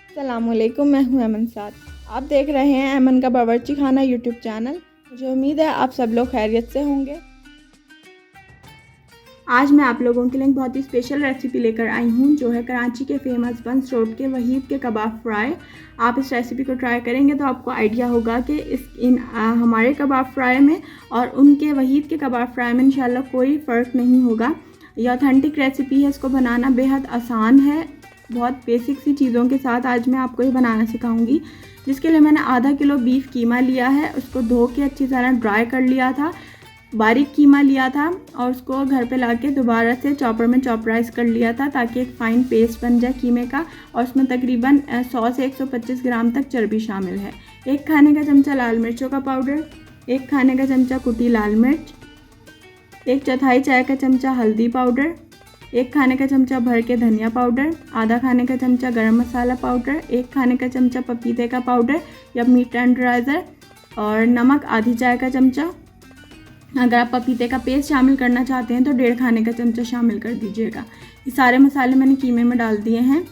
अस्सलामुअलैकुम, मैं हूं अमन साद। आप देख रहे हैं अमन का बावर्ची खाना यूट्यूब चैनल। मुझे उम्मीद है आप सब लोग खैरियत से होंगे। आज मैं आप लोगों के लिए एक बहुत ही स्पेशल रेसिपी लेकर आई हूं, जो है कराची के फेमस बंस रोड के वहीद के कबाब फ्राई। आप इस रेसिपी को ट्राई करेंगे तो आपको आइडिया होगा कि हमारे कबाब फ्राई में और उनके वहीद के कबाब फ्राई में इंशाल्लाह कोई फ़र्क नहीं होगा। ये ऑथेंटिक रेसिपी है, इसको बनाना बेहद आसान है। बहुत बेसिक सी चीज़ों के साथ आज मैं आपको ये बनाना सिखाऊंगी। जिसके लिए मैंने आधा किलो बीफ कीमा लिया है, उसको धो के अच्छी तरह ड्राई कर लिया था। बारीक कीमा लिया था और उसको घर पे लाके दोबारा से चॉपर में चॉपराइज कर लिया था ताकि एक फ़ाइन पेस्ट बन जाए कीमे का। और उसमें तकरीबन 100 से 125 ग्राम तक चर्बी शामिल है। 1 खाने का चमचा लाल मिर्चों का पाउडर, 1 खाने का चमचा कुटी लाल मिर्च, 1/4 चाय का चमचा हल्दी पाउडर, 1 खाने का चमचा भर के धनिया पाउडर, आधा खाने का चमचा गरम मसाला पाउडर, 1 खाने का चमचा पपीते का पाउडर या मीट टेंडराइज़र, और नमक आधी चाय का चमचा। अगर आप पपीते का पेस्ट शामिल करना चाहते हैं तो 1.5 खाने का चमचा शामिल कर दीजिएगा। ये सारे मसाले मैंने कीमे में डाल दिए हैं।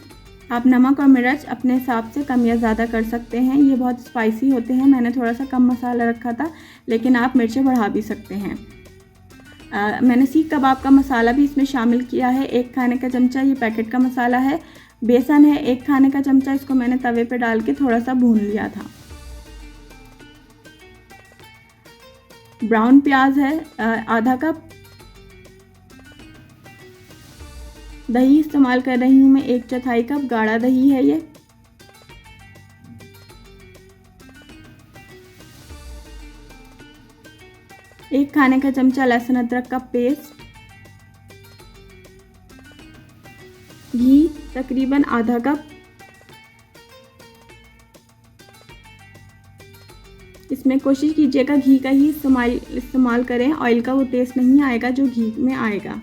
आप नमक और मिर्च अपने हिसाब से कम या ज़्यादा कर सकते हैं। ये बहुत स्पाइसी होते हैं, मैंने थोड़ा सा कम मसाला रखा था, लेकिन आप मिर्चें बढ़ा भी सकते हैं। मैंने सीख कबाब का मसाला भी इसमें शामिल किया है, 1 खाने का चमचा, ये पैकेट का मसाला है। बेसन है 1 खाने का चमचा, इसको मैंने तवे पे डाल के थोड़ा सा भून लिया था। ब्राउन प्याज है आधा कप। दही इस्तेमाल कर रही हूँ मैं 1/4 कप, गाढ़ा दही है ये। एक खाने का चमचा लहसुन अदरक का पेस्ट। घी तकरीबन आधा कप। इसमें कोशिश कीजिएगा घी का ही इस्तेमाल करें, ऑयल का वो टेस्ट नहीं आएगा जो घी में आएगा।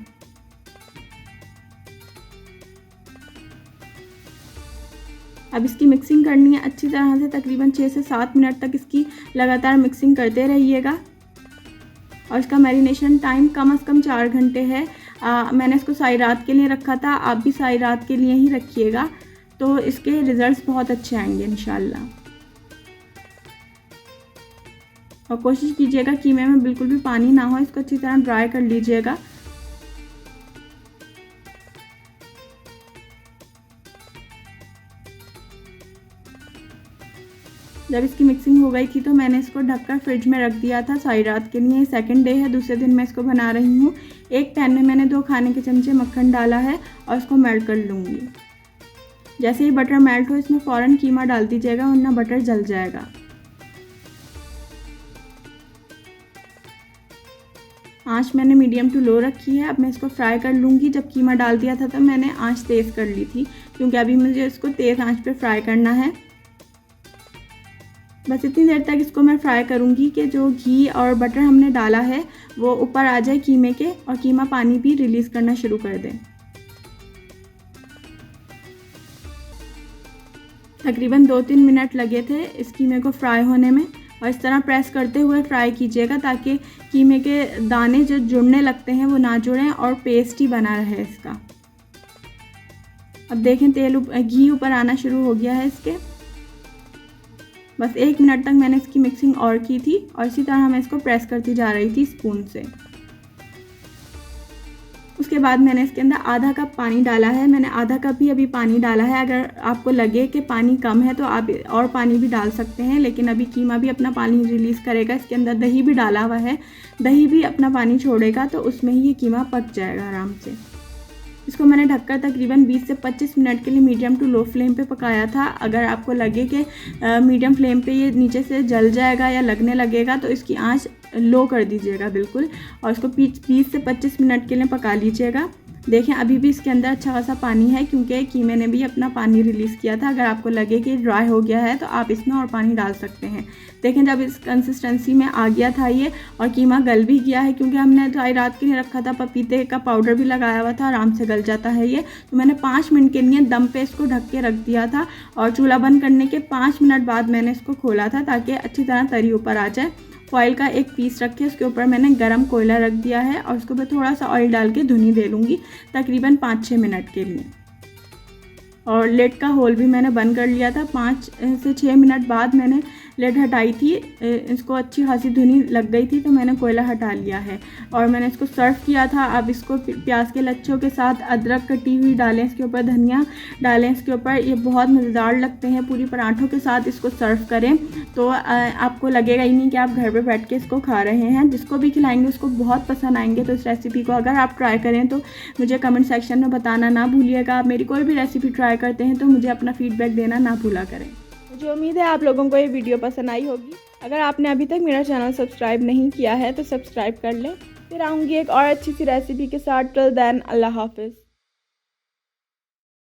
अब इसकी मिक्सिंग करनी है अच्छी तरह से, तकरीबन 6 से 7 मिनट तक इसकी लगातार मिक्सिंग करते रहिएगा। और इसका मैरिनेशन टाइम कम से कम 4 घंटे है। मैंने इसको सारी रात के लिए रखा था, आप भी सारी रात के लिए ही रखिएगा, तो इसके रिज़ल्ट्स बहुत अच्छे आएंगे इंशाल्लाह। और कोशिश कीजिएगा कीमे में बिल्कुल भी पानी ना हो, इसको अच्छी तरह ड्राई कर लीजिएगा। जब इसकी मिक्सिंग हो गई थी तो मैंने इसको ढककर फ्रिज में रख दिया था सारी रात के लिए। सेकंड डे है, दूसरे दिन मैं इसको बना रही हूँ। एक पैन में मैंने 2 खाने के चमचे मक्खन डाला है और इसको मेल्ट कर लूँगी। जैसे ही बटर मेल्ट हो इसमें फ़ौरन कीमा डाल दीजिएगा, वरना बटर जल जाएगा। आंच मैंने मीडियम टू लो रखी है। अब मैं इसको फ्राई कर लूँगी। जब कीमा डाल दिया था तो मैंने आंच तेज़ कर ली थी, क्योंकि अभी मुझे इसको तेज़ आंच पे फ्राई करना है। बस इतनी देर तक इसको मैं फ्राई करूँगी कि जो घी और बटर हमने डाला है वो ऊपर आ जाए कीमे के, और कीमा पानी भी रिलीज़ करना शुरू कर दे। तकरीबन 2-3 मिनट लगे थे इस कीमे को फ्राई होने में। और इस तरह प्रेस करते हुए फ्राई कीजिएगा ताकि कीमे के दाने जो जुड़ने लगते हैं वो ना जुड़ें और पेस्ट ही बना रहे इसका। अब देखें घी ऊपर आना शुरू हो गया है इसके। बस 1 मिनट तक मैंने इसकी मिक्सिंग और की थी, और इसी तरह मैं इसको प्रेस करती जा रही थी स्पून से। उसके बाद मैंने इसके अंदर आधा कप पानी डाला है। मैंने आधा कप ही अभी पानी डाला है। अगर आपको लगे कि पानी कम है तो आप और पानी भी डाल सकते हैं, लेकिन अभी कीमा भी अपना पानी रिलीज़ करेगा। इसके अंदर दही भी डाला हुआ है, दही भी अपना पानी छोड़ेगा, तो उसमें ही ये कीमा पक जाएगा आराम से। इसको मैंने ढककर तकरीबन 20 से 25 मिनट के लिए मीडियम टू लो फ्लेम पे पकाया था। अगर आपको लगे कि मीडियम फ्लेम पे ये नीचे से जल जाएगा या लगने लगेगा तो इसकी आंच लो कर दीजिएगा बिल्कुल, और इसको 20 से 25 मिनट के लिए पका लीजिएगा। देखें अभी भी इसके अंदर अच्छा खासा पानी है, क्योंकि कीमे ने भी अपना पानी रिलीज़ किया था। अगर आपको लगे कि ड्राई हो गया है तो आप इसमें और पानी डाल सकते हैं। देखें जब इस कंसिस्टेंसी में आ गया था ये, और कीमा गल भी गया है, क्योंकि हमने सारी रात के लिए रखा था, पपीते का पाउडर भी लगाया हुआ था, आराम से गल जाता है ये। तो मैंने 5 मिनट के लिए दम पे इसको ढक के रख दिया था, और चूल्हा बंद करने के 5 मिनट बाद मैंने इसको खोला था ताकि अच्छी तरह तरी ऊपर आ जाए। फॉइल का एक पीस रख के उसके ऊपर मैंने गरम कोयला रख दिया है, और उसके ऊपर थोड़ा सा ऑयल डाल के धुनी दे लूँगी तकरीबन 5-6 मिनट के लिए। और लेड का होल भी मैंने बंद कर लिया था। 5 से 6 मिनट बाद मैंने लेड हटाई थी। इसको अच्छी खासी धुनी लग गई थी तो मैंने कोयला हटा लिया है और मैंने इसको सर्व किया था। अब इसको प्याज के लच्छों के साथ अदरक कटी हुई डालें, इसके ऊपर धनिया डालें इसके ऊपर, ये बहुत मज़ेदार लगते हैं। पूरी पराठों के साथ इसको सर्व करें तो आपको लगेगा ही नहीं कि आप घर पर बैठ के इसको खा रहे हैं। जिसको भी खिलाएंगे उसको बहुत पसंद आएंगे। तो इस रेसिपी को अगर आप ट्राई करें तो मुझे कमेंट सेक्शन में बताना ना भूलिएगा। आप मेरी कोई भी रेसिपी ट्राई करते हैं तो मुझे अपना फीडबैक देना ना भूला करें। मुझे उम्मीद है आप लोगों को ये वीडियो पसंद आई होगी। अगर आपने अभी तक मेरा चैनल सब्सक्राइब नहीं किया है तो सब्सक्राइब कर लें। फिर आऊँगी एक और अच्छी सी रेसिपी के साथ। टिल देन अल्लाह हाफिज़।